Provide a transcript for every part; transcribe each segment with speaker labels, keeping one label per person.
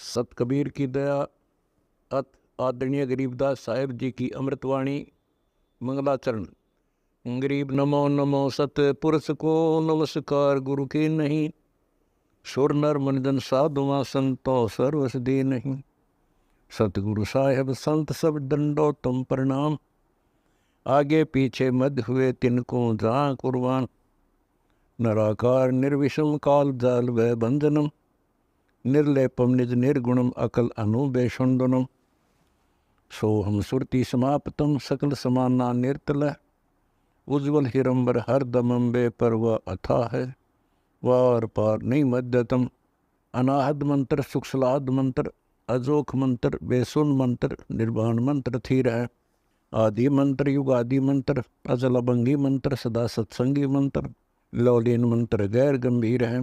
Speaker 1: सत कबीर की दया अत आदरणीय गरीबदास साहेब जी की अमृतवाणी मंगलाचरण। गरीब नमो नमो सत पुरुष को नमस्कार गुरु के नहीं, सुर नर मनजन साधुआ संतो सर्वस दे नहीं। सतगुरु साहेब संत सब दंडो तुम प्रणाम, आगे पीछे मध्य हुए तिनको जहाँ कुर्बान। नराकार निर्विषम काल जाल व बंधनम, निर्लेपम निज निर्गुणम अकल अनुबेषुंडनम। सोहम सुरति समाप्तम सकल समाना निर्तल, उज्ज्वल हिरंबर हर दमम बे पर वह अथा है, वार पार नहीं मध्यतम। अनाहद मंत्र सुखसलाद मंत्र, अजोख मंत्र बेसुन मंत्र, निर्वाण मंत्र थीर है। आदि मंत्र युगादि मंत्र, अजल अभंगी मंत्र, सदा सत्संगी मंत्र, लौलीन मंत्र गैर गंभीर है।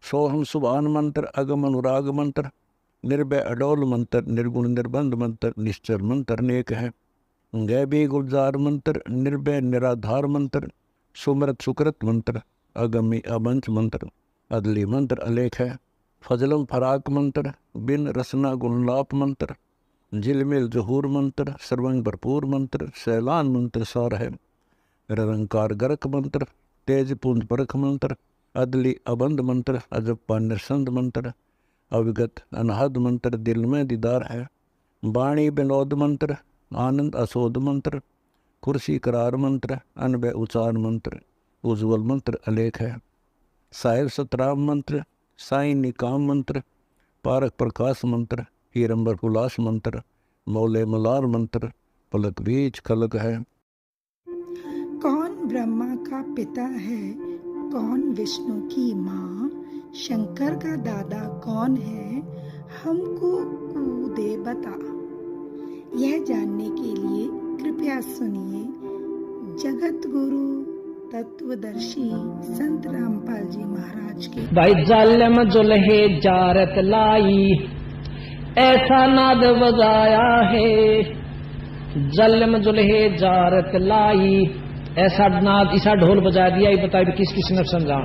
Speaker 1: सोहम सुभान मंत्र, अगम अनुराग मंत्र, निर्भय अडोल मंत्र, निर्गुण निर्बंध मंत्र, निश्चर मंत्र अनेक है। गैबी गुलजार मंत्र, निर्भय निराधार मंत्र, सुमरत सुकृत मंत्र, अगमी अबंच मंत्र, अदली मंत्र अलेख है। फजलम फराक मंत्र, बिन रसना गुणलाप मंत्र, झिलमिल जहूर मंत्र, सर्वंग भरपूर मंत्र, सैलान मंत्र सार है। निरंकार गरक मंत्र, तेज पुंज परख मंत्र, अदली अबंध मंत्र, अजप्पा निरसंद मंत्र, अविगत अनहद मंत्र, दिल में दीदार है। वाणी विनोद मंत्र, आनंद असोद मंत्र, कुर्सी करार मंत्र, अनबय उचार मंत्र, उज्ज्वल मंत्र अलेख है। साहिब सतराम मंत्र, साई निकाम मंत्र, पारक प्रकाश मंत्र, हीरंबर हुलास मंत्र, मौले मलार मंत्र, पलक बीज खलक है।
Speaker 2: कौन ब्रह्मा का पिता है, कौन विष्णु की माँ, शंकर का दादा कौन है, हमको दे बता। यह जानने के लिए कृपया सुनिए जगत गुरु तत्वदर्शी संत रामपाल जी महाराज के।
Speaker 3: भाई जालिम जुल्हे जारत लाई, ऐसा नाद बजाया है। जालिम जुल्हे जारत लाई, ऐसा नाद ऐसा ढोल बजा दिया। ये बताए किस किस ने समझा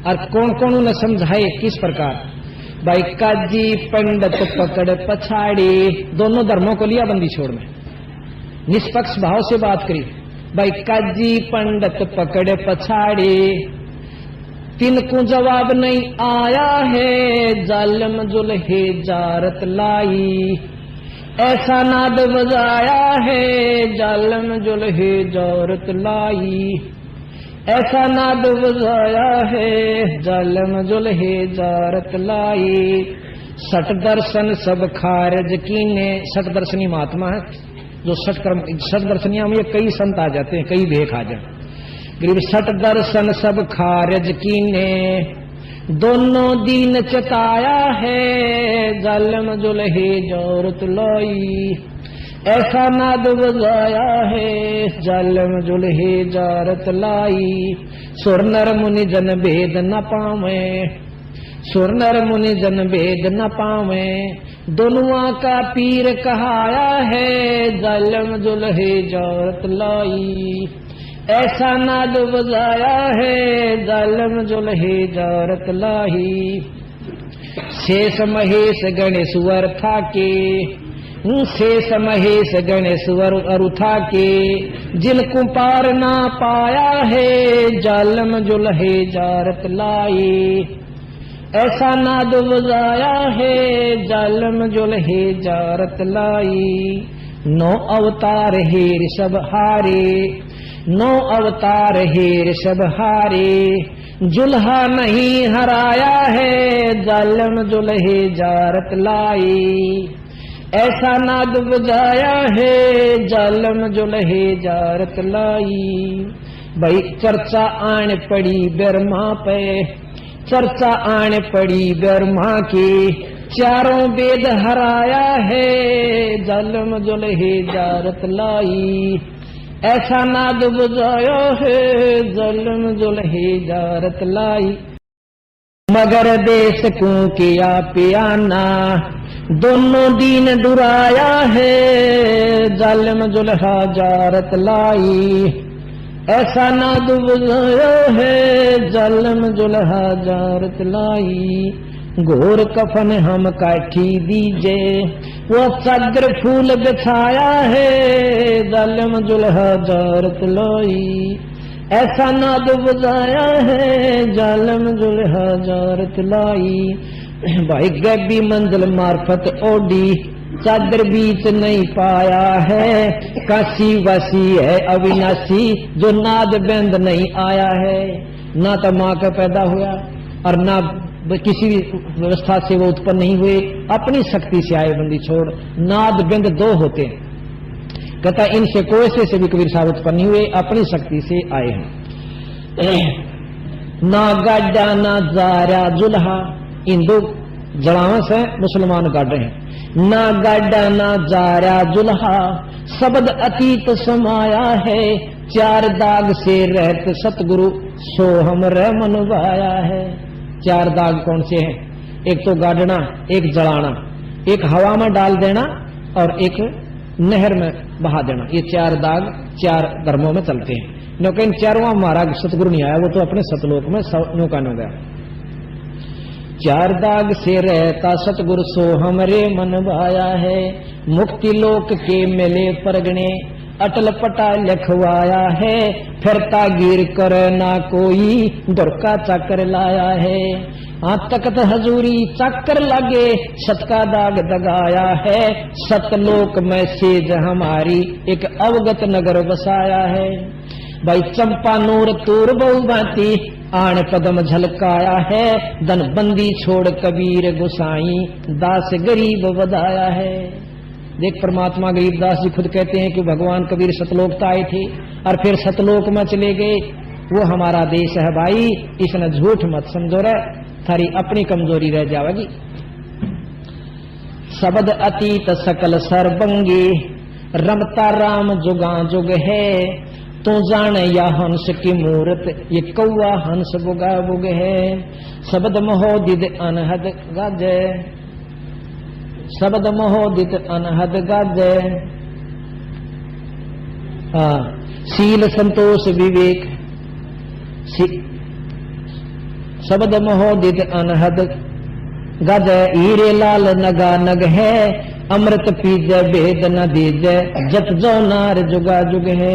Speaker 3: और कौन कौन उन्हें समझाए किस प्रकार। भाई काजी पंडित पकड़ पछाड़ी, दोनों धर्मों को लिया बंदी छोड़ में, निष्पक्ष भाव से बात करी। भाई काजी पंडित पकड़ पछाड़ी, तिनको जवाब नहीं आया है। जालिम जुल्हे जारत लाई, ऐसा नाद बजाया है। जालिम जुल्हे जारत लाई, ऐसा नाद बजाया है। जालिम जुल्हे जारत लाई, सठ दर्शन सब खारिज कीने। सठ दर्शनी महात्मा है जो सठ दर्शनिया में कई संत आ जाते हैं, कई भेख आ जाते। गरीब सठ दर्शन सब खारिज कीने, दोनों दीन चताया है। जालिम जुल्हे जारत लाई, ऐसा नाद बजाया है। जालिम जुल्हे जारत लाई, सुर नर मुनि जन भेद न पावे, सुर नर मुनि जन भेद न पावे। दोनुआ का पीर कहाया है। जालिम जुल्हे जारत लाई, ऐसा नाद बजाया है। जालिम जुल्हे जारत लाई, शेष महेश गणेश वर था के, शेष महेश गणेश वर अरुथा के, जिनको पार ना पाया है। जालिम जुल्हे जारत लाई, ऐसा नाद बजाया है। जालिम जुल्हे जारत लाई, नौ अवतार हेर सब हारे, नौ अवतार हेर सब हारे। जुल्हा नहीं हराया है। जालिम जुल्हे जारत लाई, ऐसा नाद बजाया है। जालिम जुल्हे जारत लाई, भाई चर्चा आन पड़ी ब्रह्मा पे, चर्चा आन पड़ी ब्रह्मा की, चारों वेद हराया है। जालिम जुल्हे जारत लाई, ऐसा नाद बजाया है। जालिम जुल्हे जारत लाई, मगर देश को किया पियाना, दोनों दीन डुराया है। जालिम जुल्हा जारत लाई, ऐसा नाद बजाया है। जालिम जुल्हा जारत लाई, घोर कफन हम काठी दीजे, वो चादर फूल बिछाया है, जालिम जुल्हा जारत लाई। ऐसा नाद बजाया है, जालिम जुल्हा जारत लाई। भाई गैबी मंजिल मार्फत ओडी, चादर बीच नहीं पाया है। काशी वासी है अविनाशी, जो नाद बेंद नहीं आया है। ना तो माँ का पैदा हुआ और ना किसी व्यवस्था से वो उत्पन्न नहीं हुए, अपनी शक्ति से आए। बंदी छोड़, नाद बिंद दो होते हैं। कहता इनसे कोई से भी कबीर साहब उत्पन्न नहीं हुए, अपनी शक्ति से आए हैं। ना गाड़ा ना जारा जुल्हा, इन दो जड़ावस है, मुसलमान गाड़ रहे हैं। ना गाड़ा ना जारा जुल्हा, शब्द अतीत समाया है। चार दाग से रहत सतगुरु, सो हम रह मनवाया है। चार दाग कौन से हैं? एक तो गाड़ना, एक जलाना, एक हवा में डाल देना और एक नहर में बहा देना। ये चार दाग चार धर्मों में चलते हैं। क्योंकि इन चारों हमारा सतगुरु नहीं आया, वो तो अपने सतलोक में नौका न गया। चार दाग से रहता सतगुरु, सो हमरे मन भाया है। मुक्ति लोक के मिले परगणे, अटल पटा लिखवाया है। फिरता गिर कर ना कोई, दुर्का चाकर लाया है। तकत हजूरी चाकर लगे, सत का दाग दगाया है। सतलोक में सेज हमारी, एक अवगत नगर बसाया है। भाई चंपा नूर तूर बहु बाती, आण पदम झलकाया है। धन बंदी छोड़ कबीर गुसाई, दास गरीब बधाया है। देख परमात्मा गरीबदास जी खुद कहते हैं कि भगवान कबीर सतलोक तो आए थे और फिर सतलोक में चले गए। वो हमारा देश है भाई, इसने झूठ मत समझो रे, थारी अपनी कमजोरी रह जाएगी। शब्द अतीत सकल सरबंगी, रमता राम जुगा जुग है। तो जाने या हंस की मूरत, ये कौआ हंस बुगा बुग है। शब्द महोदित अनहद गाजे, शब्द महोदित अनहद गाजे। शील संतोष विवेक, शब्द महोदित अनहद गाजे। हीरे लाल नगा नग है, अमृत पीजे भेद न दीजे। जत जो नार जुगा जुग है,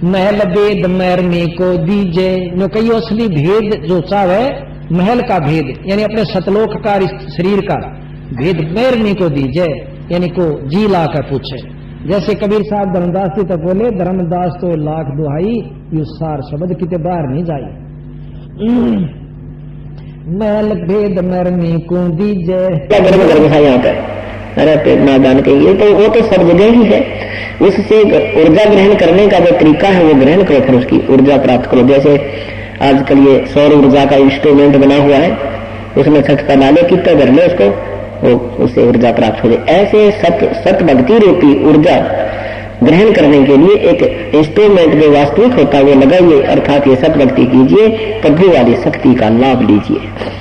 Speaker 3: महल भेद मैरने को दीजे। नो कई असली भेद जो चाहे, महल का भेद यानी अपने सतलोक का शरीर का भेद मैरने को दीजे, यानी को जी ला कर पूछे। जैसे कबीर साहब धर्मदास जी तो बोले, धर्मदास तो लाख दुहाई, यू सार शब्द किते बाहर नहीं जाए। महल भेद मैरने को दीजे।
Speaker 4: यहाँ पर अरे नादान कहिए तो वो तो सब जगह ही है। उससे ऊर्जा ग्रहण करने का जो तरीका है वो ग्रहण करो, फिर उसकी ऊर्जा प्राप्त करो। जैसे आजकल ये सौर ऊर्जा का इंस्ट्रूमेंट बना हुआ है, उसमें छटका डाले, कितना कर ले उसको, वो उससे ऊर्जा प्राप्त हो जाए। ऐसे सत भक्ति रूपी ऊर्जा ग्रहण करने के लिए एक इंस्ट्रूमेंट जो वास्तविक होता है वो लगाइए, अर्थात ये सत भक्ति कीजिए, प्रभु वाली शक्ति का लाभ लीजिए।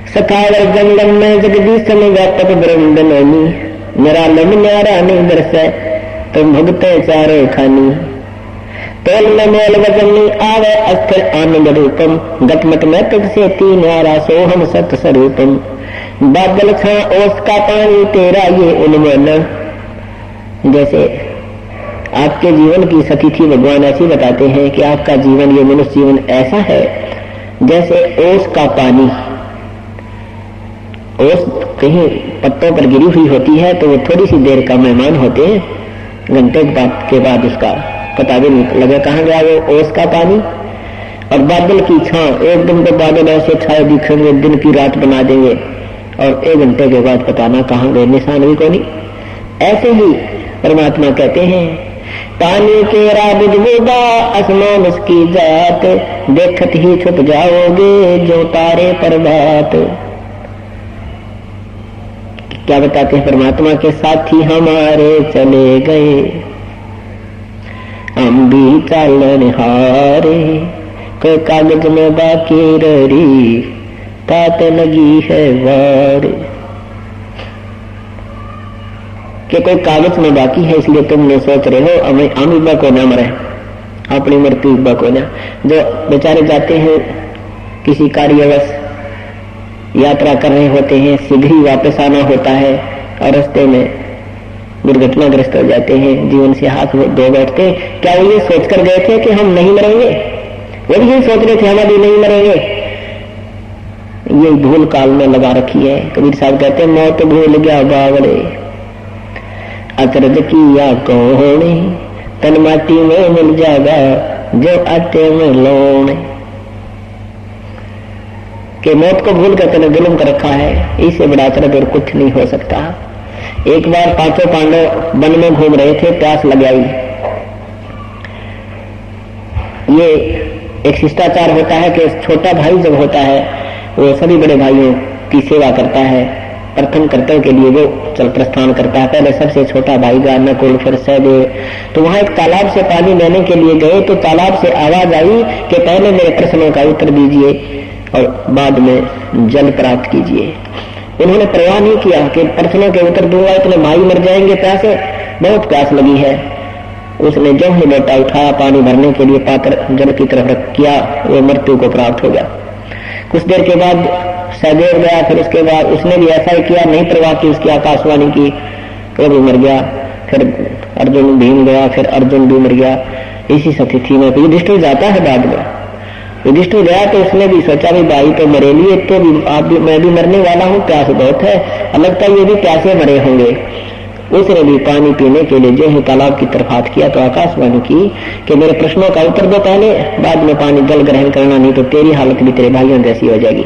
Speaker 4: सखावर जंगल में जगदीश में व्यापक ब्रह्म नैनी, मेरा लम न्यारा नहीं दर्शे, तुम भुगते चारे खानी। तोल में मेल वजनी आवे, अस्थिर आनंद रूपम, गटमट में तुझसे तीन न्यारा, सोहम सत स्वरूपम। बादल छा ओस का पानी तेरा ये उन्मन। जैसे आपके जीवन की स्थिति भगवान ऐसी बताते हैं कि आपका जीवन, ये मनुष्य जीवन ऐसा है जैसे ओस का पानी। ओस कहीं पत्तों पर गिरी हुई होती है तो वो थोड़ी सी देर का मेहमान होते हैं, घंटे के बाद उसका पता भी नहीं लगा कहाँ गया वो ओस का पानी। और बादल की छां, एक दिन तो बादल ऐसे छाए दिखेंगे, दिन की रात बना देंगे, और एक घंटे के बाद पता ना कहाँ गए, निशान भी को नहीं। ऐसे ही परमात्मा कहते हैं, पानी के राबुद बुदा आसमान उसकी जात, देखत ही छुप जाओगे जो तारे पर बात। क्या बताते हैं परमात्मा के साथी हमारे चले गए, हम भी चालन हारे। कोई कागज में बाकी रही, तात लगी है वार। कि कोई कागज में बाकी है, इसलिए तुमने सोच रहे हो हम इब्बा को ना मरे, अपनी मृत्यु इब्बा को ना। जो बेचारे जाते हैं किसी कार्यवश यात्रा कर रहे होते हैं, शीघ्र ही वापस आना होता है और रास्ते में दुर्घटनाग्रस्त हो जाते हैं, जीवन से हाथ धो बैठते हैं। क्या वो ये सोचकर गए थे कि हम नहीं मरेंगे? वो भी यही सोच रहे थे हम अभी नहीं मरेंगे। ये भूल काल में लगा रखी है। कबीर साहब कहते हैं मौत भूल गया बावड़े, अचरज किया कौने, तन माटी में मिल जाएगा जो आटे में लौने। कि मौत को भूल कर तने जुल्म कर रखा है, इससे बड़ा अचरज और कुछ नहीं हो सकता। एक बार पांचों पांडव वन में घूम रहे थे, प्यास लग आई। ये एक शिष्टाचार होता है कि छोटा भाई जब होता है वो सभी बड़े भाइयों की सेवा करता है, प्रथम कर्तव्य के लिए वो चल प्रस्थान करता है। पहले सबसे छोटा भाई गया, नकुल, फिर सहदेव। तो वहां एक तालाब से पानी लेने के लिए गए तो तालाब से आवाज आई कि पहले मेरे प्रश्नों का उत्तर दीजिए और बाद में जल प्राप्त कीजिए। उन्होंने परवाह नहीं किया कि प्रश्नों के उत्तर दूंगा इतने भाई मर जाएंगे प्यासे, बहुत प्यास लगी है। उसने जो ही लोटा उठाया पानी भरने के लिए पात्र जल की तरफ रख किया, वो मृत्यु को प्राप्त हो गया। कुछ देर के बाद सहदेव गया, फिर उसके बाद उसने भी ऐसा ही किया, नहीं परवाह की उसकी आकाशवाणी की, वो भी मर गया। फिर अर्जुन भीम गया, फिर अर्जुन भी मर गया। इसी स्थिति में युधिष्ठिर जाता है बाद में। युधिष्ठिर गया तो उसने भी सोचा भाई तो मरे लिए, तो भी आप भी मैं भी मरने वाला हूँ, प्यास बहुत है, लगता है ये भी प्यासे मरे होंगे। उसने भी पानी पीने के लिए जो ही तालाब की तरफ हाथ किया तो आकाशवाणी की कि मेरे प्रश्नों का उत्तर दो पहले, बाद में पानी जल ग्रहण करना, नहीं तो तेरी हालत भी तेरे भाइयों जैसी हो जाएगी।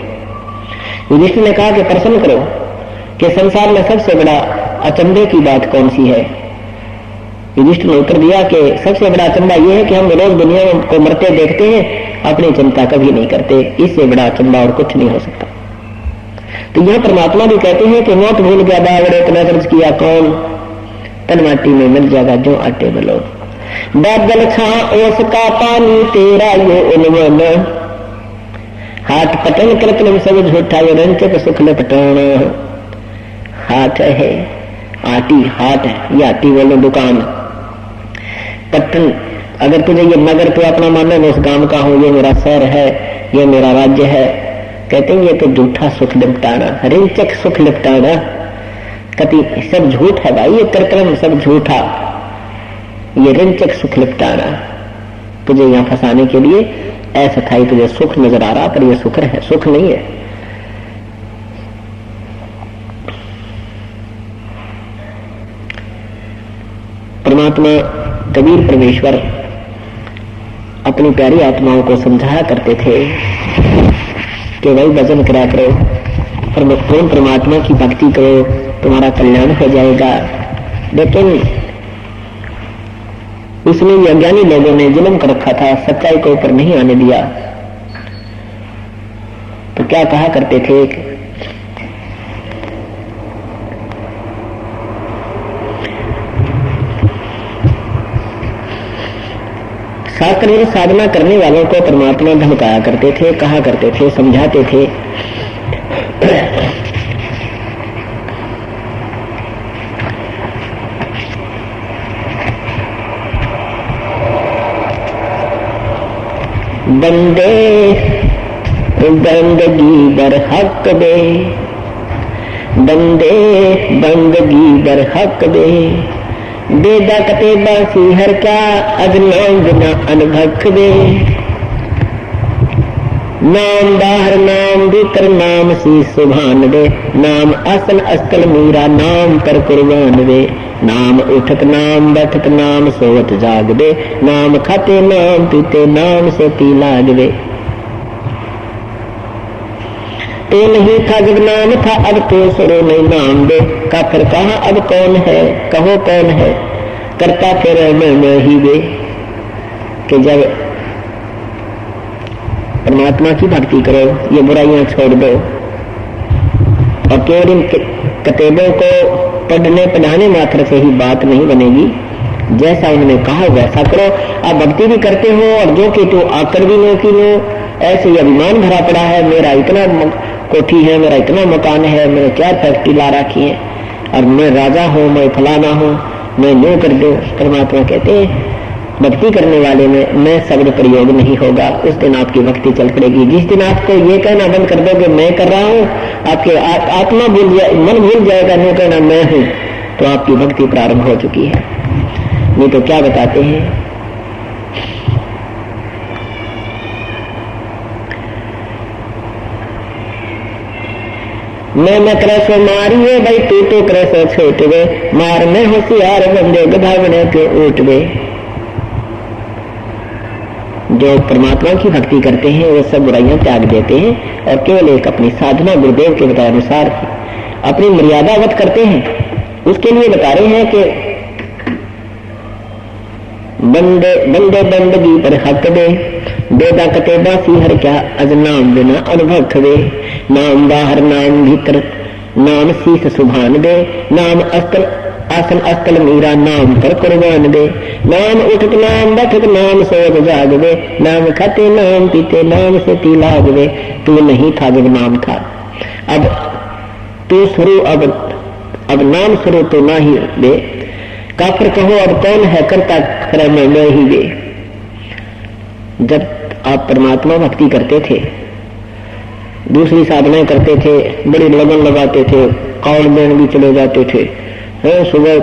Speaker 4: युधिष्ठिर ने कहा कि प्रश्न करो कि संसार में सबसे बड़ा अचंभे की बात कौन सी है। युधिष्ठिर ने उत्तर दिया कि सबसे बड़ा अचंभा यह है कि हम रोज दुनिया को मरते देखते हैं, अपनी चिंता कभी नहीं करते, इससे बड़ा अचंभा और कुछ नहीं हो सकता। तो यह परमात्मा भी कहते हैं कि मौत भूल गया बावड़े, तन अचरज किया कौन, तन माटी में मिल जाएगा जो आटे में लौन। बादल छां ओस का पानी तेरा ये उन्वन, हाथ पटन कृत्रिम सब झूठा ये रंचक सुख लपटाना। हाथ है आटी, हाथ है ये आटी बोलो दुकान। पटन अगर तुझे ये नगर तो अपना मानना मैं उस गांव का हूं, ये मेरा शहर है, ये मेरा राज्य है, कहते हैं ये तो झूठा सुख लिपटाना, रिंचक सुख लिपटाना, कति सब झूठ है भाई, ये कृत्रिम सब झूठा, ये रिंचक सुख लिपटाना। तुझे यहां फंसाने के लिए ऐसा था, तुझे सुख नजर आ रहा पर ये सुख है, सुख नहीं है। परमात्मा कबीर परमेश्वर अपनी प्यारी आत्माओं को समझाया करते थे कि वही भजन करा करो, परमात्मा की भक्ति करो, तुम्हारा कल्याण हो जाएगा। लेकिन उसमें भी अज्ञानी लोगों ने जुल्म कर रखा था, सच्चाई को ऊपर नहीं आने दिया। तो क्या कहा करते थे, शास्त्रीय साधना करने वालों को परमात्मा धमकाया करते थे, कहा करते थे, समझाते थे। बंदे बंदगी बर हक दे, बंदे बंदगी बर हक दे, बेदा कते बासी हर क्या अगनाम बिना अनभख दे। नाम बाहर नाम भीतर नाम सी सुभान दे, नाम असल अस्कल मीरा नाम पर कुर्बान दे। नाम उठत नाम बैठत नाम सोवत जाग दे, नाम खाते नाम पीते नाम से पी लाग दे। तो नहीं था जब नाम था, अब तो सुनो नहीं नाम दे। काफिर कहा अब कौन है, कहो कौन है, करता फिर मैं ही दे। कि जब परमात्मा की भक्ति करो, ये बुराइयां छोड़ दो और केवल इन किताबों को पढ़ने पढ़ाने मात्र से ही बात नहीं बनेगी, जैसा उन्होंने कहा वैसा करो। आप भक्ति भी करते हो और जो कि तो आकर भी लो कि लो, ऐसे ही अभिमान भरा पड़ा है, मेरा इतना कोठी है, मेरा इतना मकान है, मैंने क्या फैक्ट्री ला रखी है और मैं राजा हूँ, मैं फलाना हूँ, मैं न्यू कर दूं। परमात्मा कहते हैं भक्ति करने वाले में मैं शब्द प्रयोग नहीं होगा, उस दिन आपकी भक्ति चल पड़ेगी। जिस दिन आपको ये कहना बंद कर दोगे मैं कर रहा हूँ, आपके आत्मा भूल जाए, मन भूल जाएगा, नहीं कहना मैं हूँ, तो आपकी भक्ति प्रारंभ हो चुकी है। नहीं तो क्या बताते हैं, मैं क्रसो मारिए भाई तू तो क्रसो छोट वे, मार में होशियार बंदे गधा बने के उठ वे। जो परमात्मा की भक्ति करते हैं वो सब बुराइयां त्याग देते हैं और केवल एक अपनी साधना गुरुदेव के बताए अनुसार अपनी मर्यादावत करते हैं। उसके लिए बता रहे हैं कि बंदे बंदे बंदगी पर हक दे, बेदा कते बासी हर क्या अज नाम बिना अनुभव खवे। नाम बाहर नाम भीतर नाम शीस सुभान दे, नाम अस्त्र आसन अस्कल मीरा नाम पर कुर्बान दे। नाम उठत नाम बैठत नाम सोच जाग दे, नाम खाते नाम पीते नाम से पी लाग दे। तू नहीं था जब नाम था, अब तू शुरू, अब नाम शुरू तो ना ही दे। काफिर कहो अब कौन है करता करे मैं ही दे। जब आप परमात्मा भक्ति करते थे, दूसरी साधनाएं करते थे, बड़ी लगन लगाते थे, कौड़ देन भी चले जाते थे, सुबह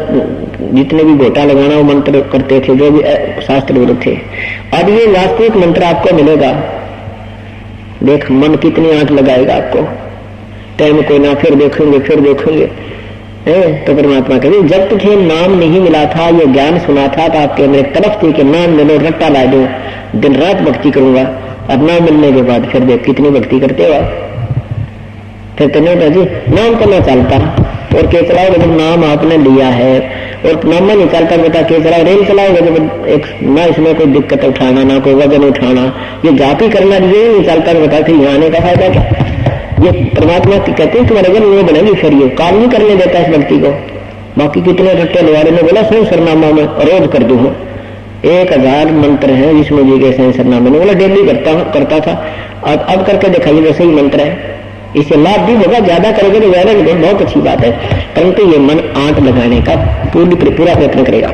Speaker 4: जितने भी गोटा लगाना वो मंत्र करते थे, जो भी शास्त्र विरुद्ध थे। अब ये वास्तविक मंत्र आपको मिलेगा, देख मन कितनी आंख लगाएगा आपको, टाइम कोई ना, फिर देखेंगे तो परमात्मा कहते जब तुझे नाम नहीं मिला था, ये ज्ञान सुना था तो आपके अंदर एक तरफ थी कि नाम मिलो रट्टा ला दो, दिन रात भक्ति करूंगा। अब नाम मिलने के बाद फिर देख कितनी भक्ति करते हो, फिर तो नहीं जी नाम तो ना चलता। और के चलाओगे जब नाम आपने लिया है, और नाम नहीं चलता बेटा के चलाओ, रेल चलाओगे जब एक ना इसमें कोई दिक्कत उठाना, ना कोई वजन उठाना, ये जाति करना ये नहीं चलता बेटा, फिर यहाँ आने का फायदा क्या। ये परमात्मा कहते हैं तुम्हारे घर वो बनेगी, फिर ये काम नहीं करने देता इस व्यक्ति को। बाकी कितने रट्टे लवाड़े ने बोला स्वयं सरनामा में रोज कर दूं, 1000 मंत्र है विष्णु जी के स्वयं सरनामे ने बोला डेली करता था। अब करके दिखाइए वैसे ही मंत्र है, इससे लाभ भी होगा, ज्यादा करोगे तो ज्यादा भी बहुत अच्छी बात है, परंतु ये मन आंट लगाने का पूरा प्रयत्न करेगा।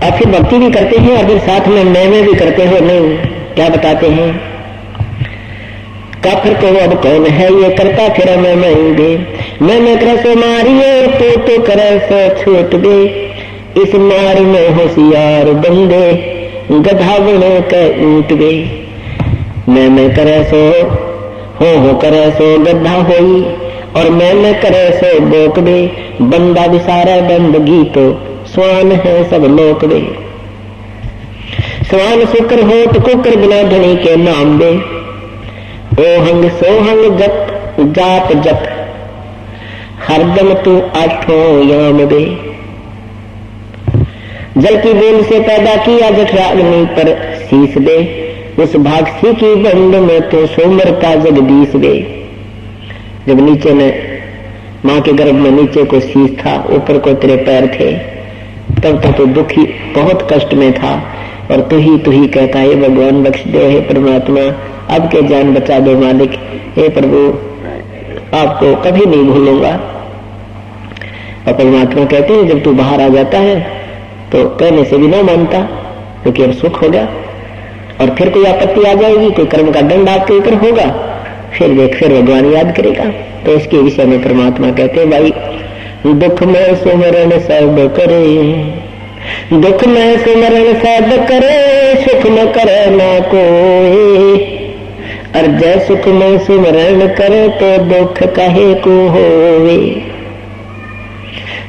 Speaker 4: और फिर भक्ति भी करते हैं और फिर साथ में मैं भी करते हो, नहीं क्या बताते हैं, काफिर को अब कौन है ये करता फिर मैं दे। मैं क्रसो मारिए तो करे सो छूट दे, इस मार में होशियार बंदे गधा बने के ऊट दे। मैं करे सो हो करे सो गधा होई, और मैं करे सो बोक दे। बंदा विसारा बंदगी तो स्वान है सब लोक दे। स्वान शुक्र हो तो कुकर बिना धनी के नाम दे। ओहंग सोहंग जप जाप जप हरदम तू आठों याम दे। जल की बूंद से पैदा किया जठराग्नि पर शीश दे। उस भागसी की बंद में तो सोमरता जगदीश दे। जब नीचे में माँ के गर्भ में नीचे को शीश था, ऊपर को तेरे पैर थे, तब तो दुखी बहुत कष्ट में था, और तू ही कहता है भगवान बख्श दे, हे परमात्मा अब के जान बचा दो मालिक, हे प्रभु आपको कभी नहीं भूलूंगा। और परमात्मा कहते हैं जब तू बाहर आ जाता है तो कहने से भी ना मानता, क्योंकि अब सुख हो गया, और फिर कोई आपत्ति आ जाएगी, कोई कर्म का दंड आपके ऊपर होगा, फिर देख फिर भगवान याद करेगा। तो इसके विषय में परमात्मा कहते हैं भाई दुख में सुमरण सब करे, दुख में सुमरण सब करे, सुख न करे ना कोई। और जय सुख में सुमरण करे तो दुख काहे को होवे।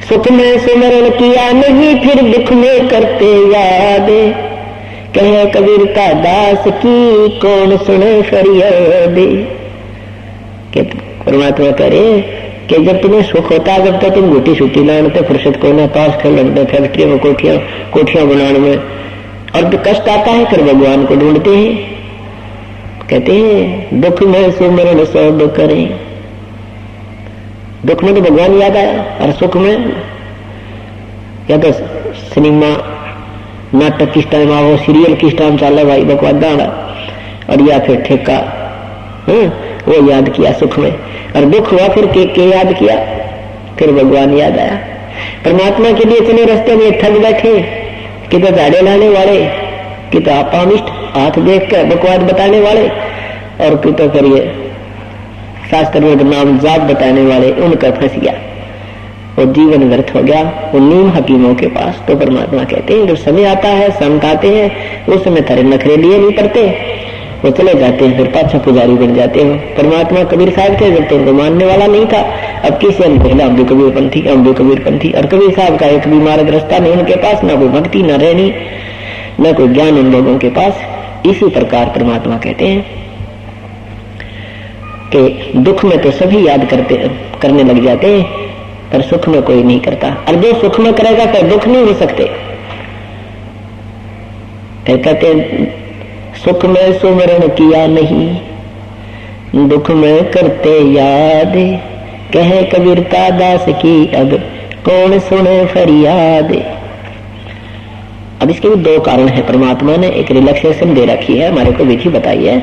Speaker 4: सुख में सुमरण किया नहीं फिर दुख में करते याद, कहे कबीर का दास की कौन सुने फरियाद। परमात्मा करे कि जब तुम्हें सुख होता है, जब तक तुम गुटी छुट्टी लाने फुर्सत को ना, पास खेल लगते फैक्ट्री में कोठियां बनाने में, और तो कष्ट आता है फिर भगवान को ढूंढते हैं। कहते हैं दुख में सुमरण सब करें। दुख में तो भगवान याद आया, और सुख में या तो सिनेमा नाटक किस टाइम आओ, सीरियल किस टाइम चल रहा भाई बकवादा, और या फिर ठेका वो याद किया सुख में, और दुख हुआ फिर के याद किया, फिर भगवान याद आया। परमात्मा के लिए चले रास्ते में थक बैठे, कि तो झाड़े लाने वाले, कि तो आपामिष्ट हाथ देख कर बकवाद बताने वाले, और कि तो फिर ये शास्त्र में नाम जाप बताने वाले, उनका फंस गया, वो जीवन व्यर्थ हो गया। वो नीम हकीमों के पास तो परमात्मा कहते हैं जब समय आता है, संत आते हैं, उस समय थारे नखरे लिए नहीं पड़ते, वो चले जाते हैं, फिर पाछा पुजारी बन जाते हो। परमात्मा कबीर साहब थे, जब तो उनको मानने वाला नहीं था, अब किसी हम पहले हम भी कबीरपंथी, हम भी कबीरपंथी, और कबीर साहब का एक भी मार्ग रास्ता नहीं उनके पास, ना कोई भक्ति, न रहनी, न कोई ज्ञान उन लोगों के पास। इसी प्रकार परमात्मा कहते हैं कि दुख में तो सभी याद करने लग जाते हैं, पर सुख में कोई नहीं करता, और जो सुख में करेगा फिर दुख नहीं हो सकते। कहते सुख में सुमरण किया नहीं, दुख में करते याद, कहे कबीरता दास की अब कौन सुने फरियाद। अब इसके भी दो कारण है, परमात्मा ने एक रिलैक्सेशन दे रखी है, हमारे को विधि बताई है,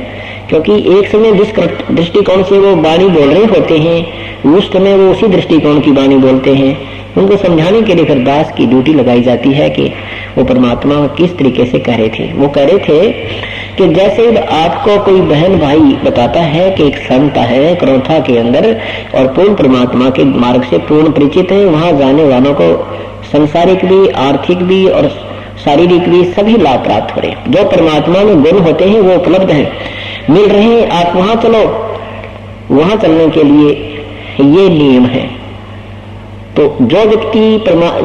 Speaker 4: क्योंकि एक समय जिस दृष्टिकोण से वो वाणी बोल रहे होते हैं, उस समय वो उसी दृष्टिकोण की वाणी बोलते हैं। उनको समझाने के लिए फिर दास की ड्यूटी लगाई जाती है कि वो परमात्मा किस तरीके से कह रहे थे। वो कह रहे थे कि जैसे आपको कोई बहन भाई बताता है कि एक संत है क्रोथा के अंदर और पूर्ण परमात्मा के मार्ग से पूर्ण परिचित है, वहां जाने वालों को संसारिक भी, आर्थिक भी और शारीरिक भी सभी लाभ प्राप्त हो रहे हैं। जो परमात्मा में गुण होते हैं वो उपलब्ध है, मिल रहे हैं, आप वहां चलो। वहां चलने के लिए ये नियम है। तो जो व्यक्ति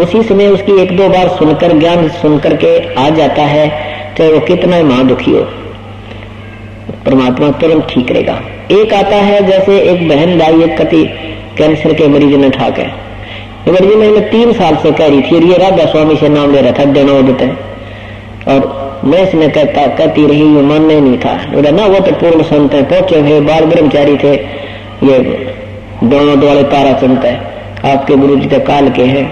Speaker 4: उसी समय उसकी एक दो बार सुनकर, ज्ञान सुनकर के आ जाता है, चाहे वो कितना महादुखी हो, परमात्मा तुरंत ठीक करेगा। एक आता है, जैसे एक बहन लाई एक कति कैंसर के मरीज ने ठाक है, मरीज में 3 साल से कह रही थी, और ये राधा स्वामी से नाम ले रहा था जनोदत, और मैं इसमें कहती रही, वो मानने नहीं था। बोला ना वो तो पूर्ण संत है, पहुंचे हुए बाल ब्रह्मचारी थे, ये दोनों वाले तारा संत है, आपके गुरु जी तो काल के हैं।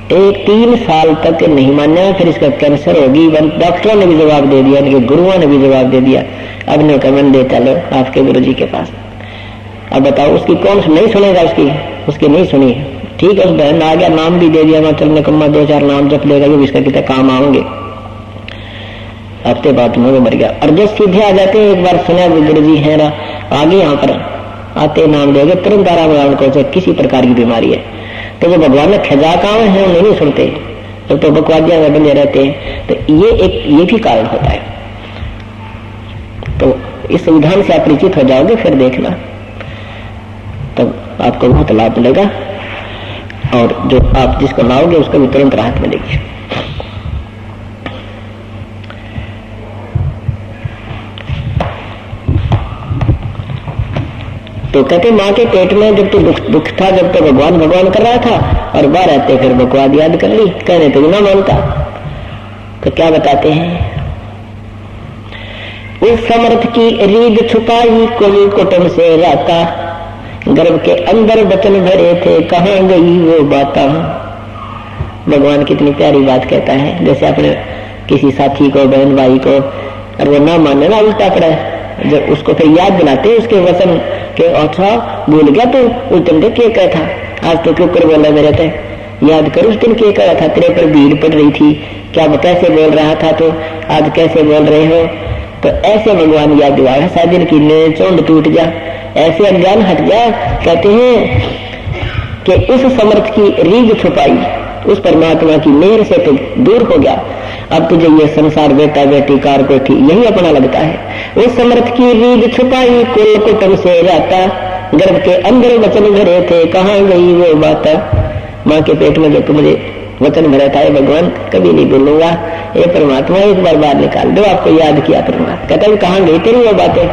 Speaker 4: 3 साल तक नहीं माना, फिर इसका कैंसर होगी। डॉक्टरों ने भी जवाब दे दिया, इनके गुरुओं ने भी जवाब दे दिया। अब ने कमन दे चलो आपके गुरु जी के पास। अब बताओ उसकी कौन नहीं सुनेगा, उसकी नहीं सुनी। ठीक है, उस बहन आ गया, नाम भी दे दिया, मैं चल निकम्मा 2-4 नाम जप लेगा, ये भी इसका कितना काम आएंगे। हफ्ते बाद में वो मर गया। और जो सीधे आ जाते हैं, एक बार सुना गुरु जी है आगे, यहाँ पर आते नाम देंगे, तुरंत आराम को किसी प्रकार की बीमारी है। तो जो भगवान ने खजा काम है उन्हें नहीं सुनते, तो बकवादिया में बने रहते हैं। तो ये भी कारण होता है। तो इस विधान से आप परिचित हो जाओगे, फिर देखना तब आपको बहुत लाभ मिलेगा, और जो आप जिसको लाओगे उसको भी तुरंत राहत मिलेगी। तो कहते माँ के पेट में जब तो दुख था, जब तो भगवान भगवान कर रहा था, और बाहर आते फिर बकवाद याद कर ली, कहने तो ना मानता। तो क्या बताते हैं, उस समर्थ की रीढ़ छुपाई कुल कुटुंब से राता, गर्भ के अंदर बचन भरे थे कहाँ गई वो बाता। भगवान कितनी प्यारी बात कहता है। जैसे अपने किसी साथी को, बहन भाई को, और वो ना मानने ना उल्टा पड़ा, जब उसको फिर याद दिलाते उसके वचन के, अच्छा भूल गया तो उस दिन क्या कहा था, आज तो क्यों कर बोला मेरे थे, याद कर उस दिन क्या कहा था, तेरे पर भीड़ पड़ रही थी, क्या कैसे बोल रहा था, तो आज कैसे बोल रहे हो। तो ऐसे भगवान याद दिलाया, शायद दिन की चौंड टूट जा, ऐसे अज्ञान हट जा। कहते हैं कि उस समर्थ की रीढ़ छुपाई, उस परमात्मा की मेहर से तो दूर हो गया, अब तुझे ये संसार बेटा बेटी कार कोठी यही अपना लगता है। उस समर्थ की रीढ़ छुपाई कुल कुटुंब से जाता, गर्भ के अंदर वचन भरे थे कहाँ गई वो बात। माँ के पेट में जब मुझे वचन भरा था, भगवान कभी नहीं भूलूंगा, ये परमात्मा एक बार बाहर निकाल दो, आपको याद किया करूंगा। कहता हूँ कहाँ गई तेरी वो बातें,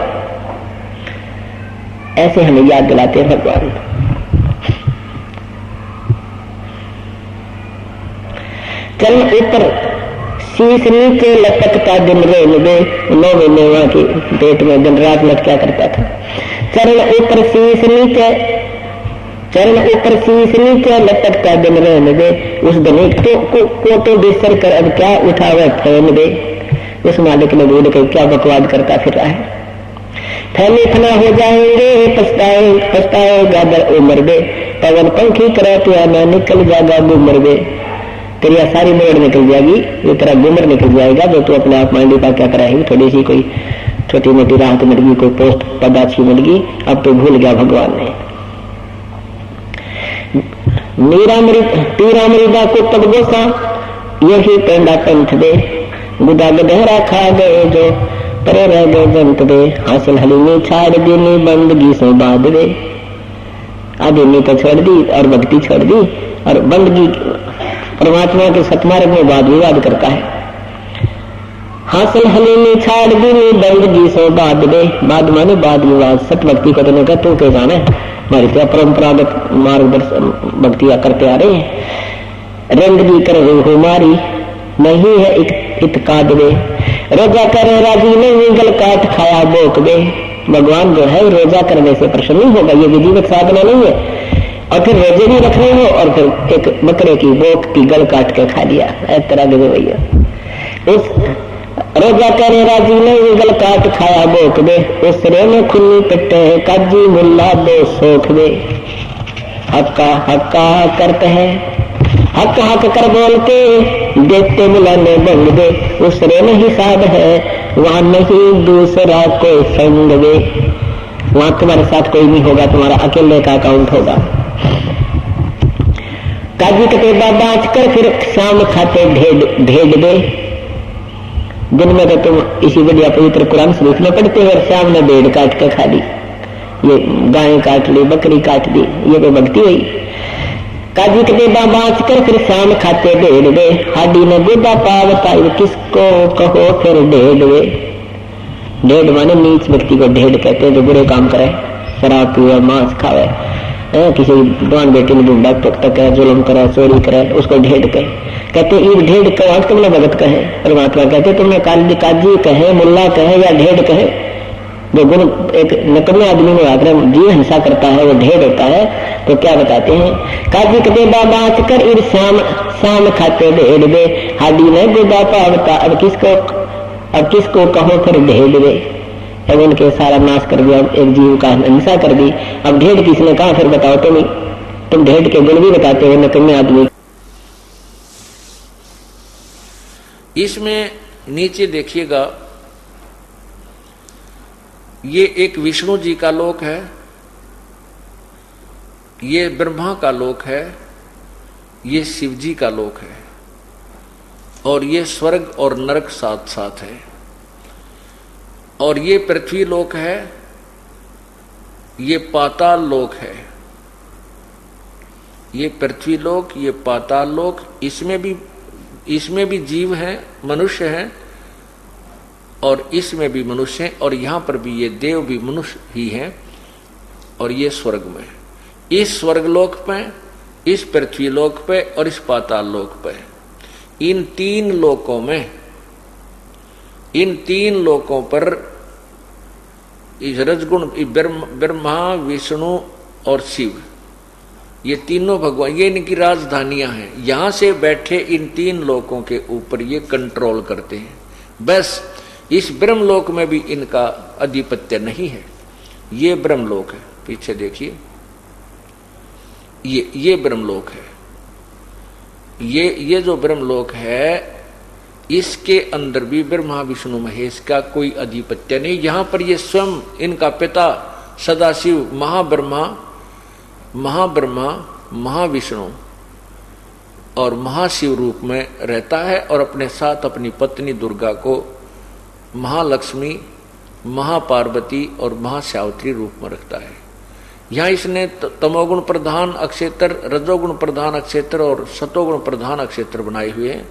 Speaker 4: ऐसे हमें याद दिलाते हैं भगवान। चल ऊपर शीश नीचे लटकता दिन रेल दे, 9 महीने वहां के पेट में दिन रात लटका करता था। चरण ऊपर शीश नीचे लटकता दिन रेल दे, उस दिन को बिसर कर अब क्या उठावे फैन दे। उस मालिक ने बोल के क्या बकवाद करता फिर रहा है। फैले फना हो जाएंगे, पछताएगा दर उम्र दे, पवन पंखी करा तो ना निकल जाएगा गुमर दे। तेरी सारी मोड़ निकल जाएगी, ये तेरा गुमर निकल जाएगा जो तू अपने आप मांडी पा क्या कराएगी। थोड़ी सी कोई छोटी मोटी राहत मिल गई, कोई पोस्ट पद अच्छी मिल गई, अब तो भूल गया भगवान ने। पीरा मृदा को तब गोसा यही पेंडा पंथ दे, गुदा गहरा खा गए जो परे रह गए जंत दे। हासिल हलीमी छाड़ देनी बंदगी से बाद दे, आदमी तो छोड़ दी और भक्ति छोड़ दी, और बंदगी परमात्मा के सतमार्ग में वाद विवाद करता है। हासिल हलीमी छाड़ देनी बंदगी से बाद दे, बाद माने वाद विवाद। सत भक्ति को तो तू के जाने, हमारी तो परंपरागत मार्गदर्शन भक्तियां करते आ रहे हैं। रंगगी कर हो मारी नहीं है इतकाद दे, रोजा करे राजी नहीं गल काट खाया बोक दे। भगवान जो है रोजा करने से प्रसन्न नहीं होगा, ये विधिवत साधना नहीं है। और फिर रोजे भी रखने हो और फिर एक बकरे की बोक की गल काट के खा लिया, इस तरह के भैया। उस रोजा करे राजी नहीं गल काट खाया बोक दे, उस रे में खुली पिट्टे काजी मुल्ला दो सोख दे। हक्का करते हैं, हक हक कर बोलते देखते बुलाने बंग दे, उस रे में हिसाब है वहां नहीं दूसरा कोई संग दे। वहां तुम्हारे साथ कोई नहीं होगा, तुम्हारा अकेले का अकाउंट होगा। काजी कटेबा बाँच कर फिर शाम खाते ढेड़ दे। दिन में तो तुम इसी बढ़िया पवित्र कुरान शरीफ में पढ़ते हो और शाम में भेड़ काट के खा ली, ये गाय काट ली, बकरी काट दी, ये तो भक्ति हुई। काजी कटेबा बाँच कर फिर शाम खाते ढेड़ दे, हाडी ने गुदा पावता किसको कहो फिर ढेड़ दे। ढेड़ माने नीच व्यक्ति को ढेड़ कहते हैं, जो बुरे काम करे, शराब पिए, मांस खावे, किसी डॉन बेटी ने ढूंढा तक जुल्म करे, चोरी करे, उसको ढेड़ कहते। ये ढेड़ कहो तुमने भगत कहे, परमात्मा कहते तुमने काजी कहे, मुल्ला कहे या ढेड़ कहे। जो गुण एक नकमे आदमी में आकर जीव हिंसा करता है वो ढेड़ होता है। तो क्या बताते हैं, काजी कदे बाबा कर इर शाम खाते ढेड़ दे, हाडी ने गुदा पावता अब किसको कहो फिर ढेड़ दे। उनके सारा नाश कर दिया, एक जीव का हिंसा कर दी, अब ढेड़ किसने कहा फिर बताओ तुम ढेड़ के गुण भी बताते हो नकमे आदमी।
Speaker 1: इसमें नीचे देखिएगा, ये एक विष्णु जी का लोक है, ये ब्रह्मा का लोक है, ये शिव जी का लोक है, और ये स्वर्ग और नरक साथ साथ है। और ये पृथ्वी लोक है, ये पाताल लोक है। ये पृथ्वी लोक, ये पाताल लोक, इसमें भी जीव हैं, मनुष्य हैं, और इसमें भी मनुष्य हैं, और यहां पर भी ये देव भी मनुष्य ही हैं। और ये स्वर्ग में, इस स्वर्गलोक पे, इस पृथ्वी लोक पे और इस पाताल लोक पे, इन तीन लोकों पर इस रजगुण ब्रह्मा, विष्णु और शिव, ये तीनों भगवान, ये इनकी राजधानियां हैं। यहां से बैठे इन तीन लोकों के ऊपर ये कंट्रोल करते हैं। बस इस ब्रह्मलोक में भी इनका अधिपत्य नहीं है। ये ब्रह्मलोक है, पीछे देखिए, ये ब्रह्मलोक है। ये जो ब्रह्मलोक है, इसके अंदर भी ब्रह्मा विष्णु महेश का कोई अधिपत्य नहीं। यहां पर ये स्वयं इनका पिता सदाशिव महाब्रह्मा, महाविष्णु और महाशिव रूप में रहता है, और अपने साथ अपनी पत्नी दुर्गा को महालक्ष्मी, महापार्वती और महासावित्री रूप में रखता है। यहाँ इसने तमोगुण प्रधान अक्षेत्र, रजोगुण प्रधान अक्षेत्र और सतोगुण प्रधान अक्षेत्र बनाए हुए हैं।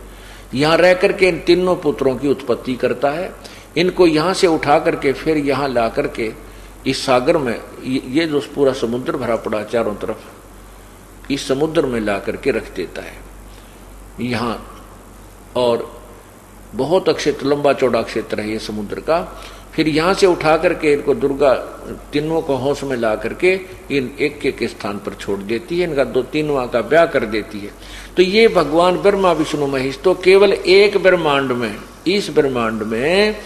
Speaker 1: यहाँ रह करके इन तीनों पुत्रों की उत्पत्ति करता है। इनको यहाँ से उठा करके फिर यहाँ ला करके इस सागर में, ये जो पूरा समुद्र भरा पड़ा चारों तरफ, इस समुद्र में ला करके रख देता है यहाँ। और बहुत क्षेत्र, लंबा चौड़ा क्षेत्र है ये समुद्र का। फिर यहाँ से उठा करके इनको दुर्गा तीनों को होश में ला करके इन एक के स्थान पर छोड़ देती है, इनका तीनों का ब्याह कर देती है। तो ये भगवान ब्रह्मा विष्णु महेश तो केवल एक ब्रह्मांड में, इस ब्रह्मांड में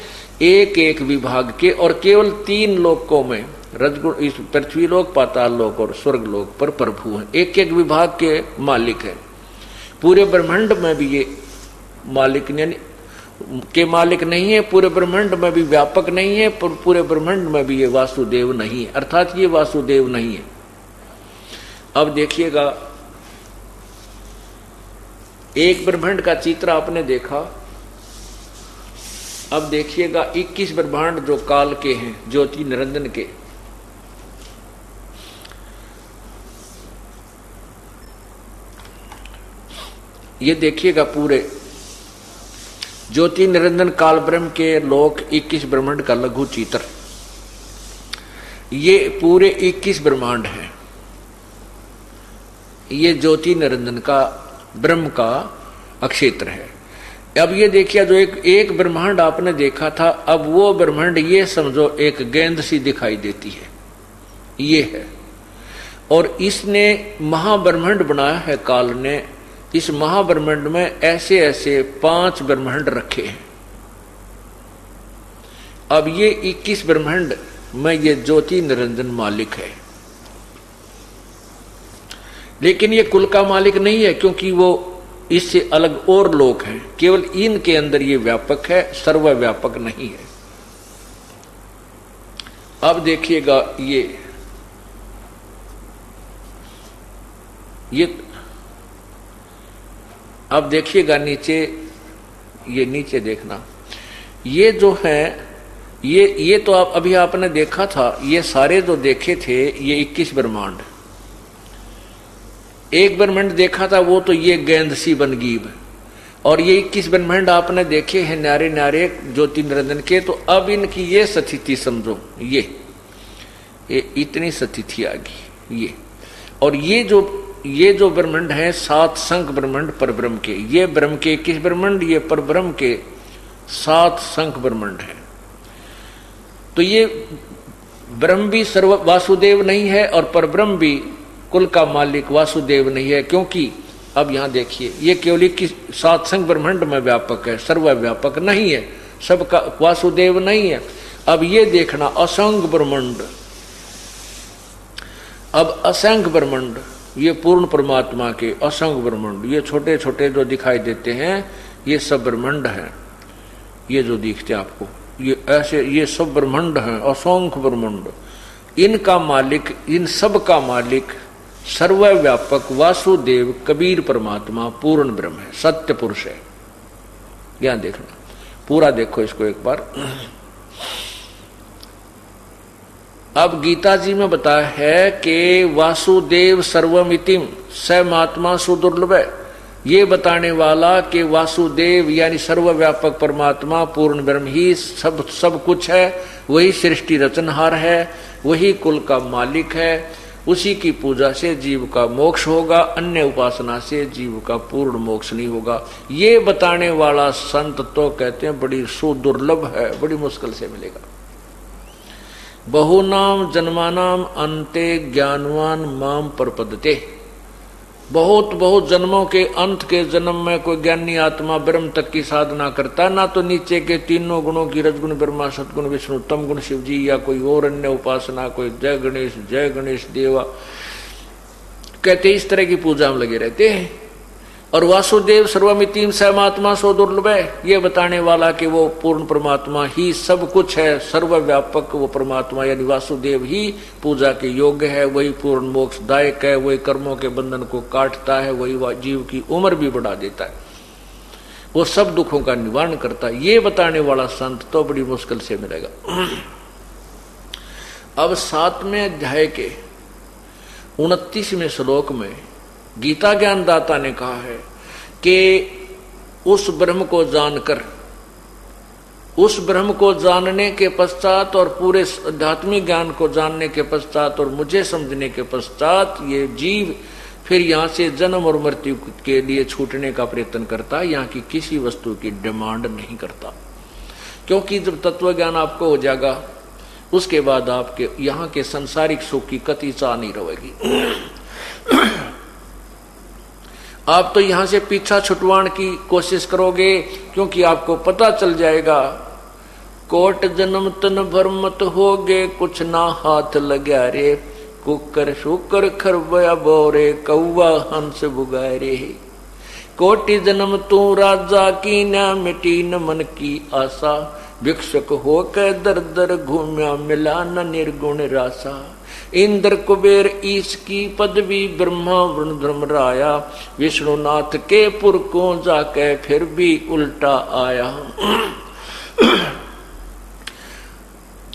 Speaker 1: एक एक विभाग के, और केवल 3 लोकों में, रजगुण, इस पृथ्वी लोक, पाताल लोक और स्वर्ग लोक पर प्रभु हैं। एक एक विभाग के मालिक हैं। पूरे ब्रह्मांड में भी ये मालिक के मालिक नहीं है, पूरे ब्रह्मांड में भी व्यापक नहीं है, पूरे ब्रह्मांड में भी ये वासुदेव नहीं है, अर्थात ये वासुदेव नहीं है। अब देखिएगा, एक ब्रह्मांड का चित्र आपने देखा, अब देखिएगा 21 ब्रह्मांड जो काल के हैं, ज्योति निरंजन के। ये देखिएगा पूरे ज्योति निरंजन काल ब्रह्म के लोक 21 ब्रह्मांड का लघु चित्र, ये पूरे 21 ब्रह्मांड है। ये ज्योति निरंजन का ब्रह्म का अक्षेत्र है। अब ये देखिए, जो एक ब्रह्मांड आपने देखा था, अब वो ब्रह्मांड ये समझो एक गेंद सी दिखाई देती है, ये है। और इसने महाब्रह्मांड बनाया है काल ने। इस महाब्रह्मांड में ऐसे ऐसे 5 ब्रह्मांड रखे हैं। अब ये 21 ब्रह्मांड में ये ज्योति निरंजन मालिक है, लेकिन ये कुल का मालिक नहीं है, क्योंकि वो इससे अलग और लोक हैं। केवल इनके अंदर ये व्यापक है, सर्वव्यापक नहीं है। अब देखिएगा, ये अब देखिएगा नीचे, ये नीचे देखना, ये जो है, ये तो आप अभी आपने देखा था, ये सारे जो देखे थे ये 21 ब्रह्मांड। एक ब्रह्मांड देखा था वो तो ये गेंद सी बनगीब, और ये 21 ब्रह्मांड आपने देखे हैं न्यारे न्यारे ज्योति निरंजन के। तो अब इनकी ये स्थिति समझो, ये इतनी स्थिति आ गई ये। और ये जो ब्रह्मांड है 7 संख ब्रह्मांड पर ब्रह्म के, ये ब्रह्म के 21 ब्रह्मांड, ये पर ब्रह्म के 7 संख ब्रह्मांड है। तो ये ब्रह्म भी सर्व वासुदेव नहीं है, और पर ब्रह्म भी कुल का मालिक वासुदेव नहीं है, क्योंकि अब यहां देखिए, ये केवल 7 संख ब्रह्मांड में व्यापक है, सर्वव्यापक नहीं है, सबका वासुदेव नहीं है। अब ये देखना असंख्य ब्रह्मांड, अब असंख्य ब्रह्मांड, ये पूर्ण परमात्मा के असंख्य ब्रह्मांड, ये छोटे छोटे जो दिखाई देते हैं ये सब ब्रह्मांड हैं। ये जो दिखते हैं आपको, ये ऐसे, ये सब ब्रह्मांड हैं, असंख्य ब्रह्मांड। इनका मालिक, इन सब का मालिक सर्वव्यापक वासुदेव कबीर परमात्मा पूर्ण ब्रह्म है, सत्य पुरुष है। यहां देखना, पूरा देखो इसको एक बार। अब गीता जी में बताया है कि वासुदेव सर्वमितिम स महात्मा सुदुर्लभ। ये बताने वाला कि वासुदेव यानी सर्वव्यापक परमात्मा पूर्ण ब्रह्म ही सब कुछ है, वही सृष्टि रचनहार है, वही कुल का मालिक है। उसी की पूजा से जीव का मोक्ष होगा, अन्य उपासना से जीव का पूर्ण मोक्ष नहीं होगा। ये बताने वाला संत तो कहते हैं बड़ी सुदुर्लभ है, बड़ी मुश्किल से मिलेगा। बहुनाम जन्मानाम अंते ज्ञानवान माम परपदते। बहुत जन्मों के अंत के जन्म में कोई ज्ञानी आत्मा ब्रह्म तक की साधना करता, ना तो नीचे के तीनों गुणों की रजगुण ब्रह्मा, सतगुण विष्णु, तम गुण शिव जी, या कोई और अन्य उपासना, कोई जय गणेश देवा कहते, इस तरह की पूजा में लगे रहते हैं। और वासुदेव सर्वमितिम सहमात्मा सो दुर्लभ है, ये बताने वाला कि वो पूर्ण परमात्मा ही सब कुछ है, सर्वव्यापक वो परमात्मा यानी वासुदेव ही पूजा के योग्य है, वही पूर्ण मोक्षदायक है, वही कर्मों के बंधन को काटता है, वही जीव की उम्र भी बढ़ा देता है, वो सब दुखों का निवारण करता है। ये बताने वाला संत तो बड़ी मुश्किल से मिलेगा। अब 7वें अध्याय के 29वें श्लोक में गीता ज्ञानदाता ने कहा है कि उस ब्रह्म को जानकर, उस ब्रह्म को जानने के पश्चात और पूरे आध्यात्मिक ज्ञान को जानने के पश्चात और मुझे समझने के पश्चात ये जीव फिर यहाँ से जन्म और मृत्यु के लिए छूटने का प्रयत्न करता है, यहाँ की किसी वस्तु की डिमांड नहीं करता। क्योंकि जब तत्व ज्ञान आपको हो जाएगा उसके बाद आपके यहाँ के संसारिक सुख की कति चाह नहीं रहेगी। आप तो यहां से पीछा छुटवाने की कोशिश करोगे, क्योंकि आपको पता चल जाएगा कोट जन्म तन भर मत होगे, कुछ ना हाथ लग्या रे। कुकर शुकर खरबया बोरे, कौवा हंस बुगारे। कोटि जन्म तू राजा की, न मिटी न मन की आशा। भिक्षुक होकर दर दर घूम्या, मिला न निर्गुण रासा। इंद्र कुबेर ईश की पदवी, ब्रह्मा वरुण धर्मराया। विष्णुनाथ के पुर को जाके, फिर भी उल्टा आया।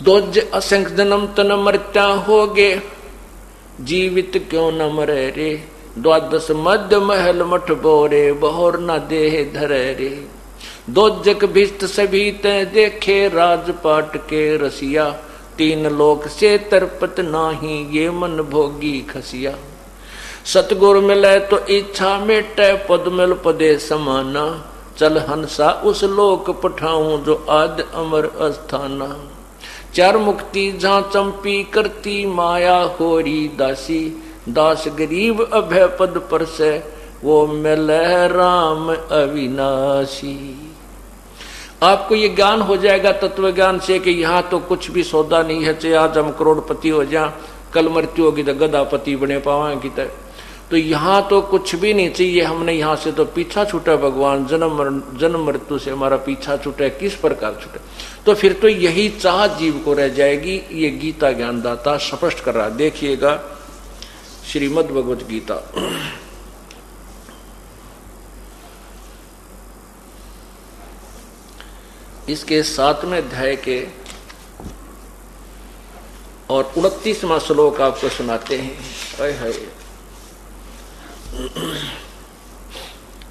Speaker 1: दोज असंख्य जन्म तन मरता होगे, जीवित क्यों न मरे रे। द्वादश मध्य महल मठ बोरे, बहोर न देह धरे रे। दोजक भिष्ट सभी ते देखे, राजपाट के रसिया। तीन लोक से तरपत नाही, ये मन भोगी खसिया। सतगुरु मिले तो इच्छा मेटे, पद मिल पदे समाना। चल हंसा उस लोक पठाऊं, जो आद अमर अस्थाना। चार मुक्ति जहाँ चंपी करती, माया होरी दासी। दास गरीब अभय पद पर से, वो मिले राम अविनाशी। आपको ये ज्ञान हो जाएगा तत्व ज्ञान से कि यहाँ तो कुछ भी सौदा नहीं है, चाहे आज हम करोड़पति हो जाए, कल मृत्यु होगी तो गदापति बने पावाएंगे। तो यहाँ तो कुछ भी नहीं चाहिए, हमने यहाँ से तो पीछा छूटा भगवान, जन्म मृत्यु से हमारा पीछा छूटा है, किस प्रकार छूटा। तो फिर तो यही चाह जीव को रह जाएगी। ये गीता ज्ञानदाता स्पष्ट कर रहा, देखिएगा श्रीमद् भगवत गीता। इसके 7वें अध्याय के और 29वां श्लोक आपको सुनाते हैं। हाय हाय,